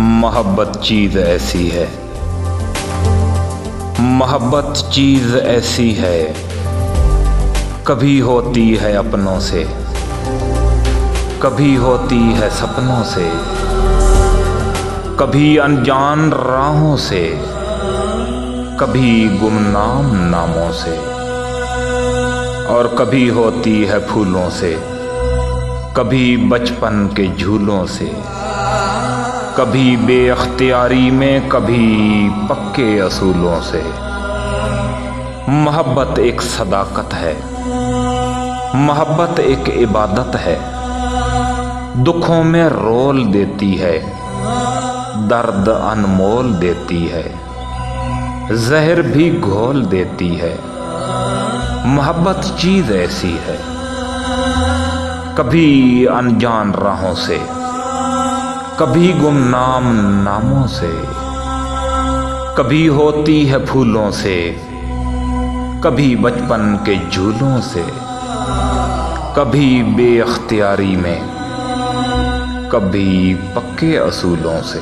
मोहब्बत चीज़ ऐसी है, मोहब्बत चीज़ ऐसी है, कभी होती है अपनों से, कभी होती है सपनों से, कभी अनजान राहों से, कभी गुमनाम नामों से, और कभी होती है फूलों से, कभी बचपन के झूलों से, कभी बेअख्तियारी में, कभी पक्के असूलों से। मोहब्बत एक सदाकत है, मोहब्बत एक इबादत है, दुखों में रोल देती है, दर्द अनमोल देती है, जहर भी घोल देती है। मोहब्बत चीज़ ऐसी है, कभी अनजान राहों से, कभी गुमनाम नामों से, कभी होती है फूलों से, कभी बचपन के झूलों से, कभी बेअख्तियारी में, कभी पक्के असूलों से।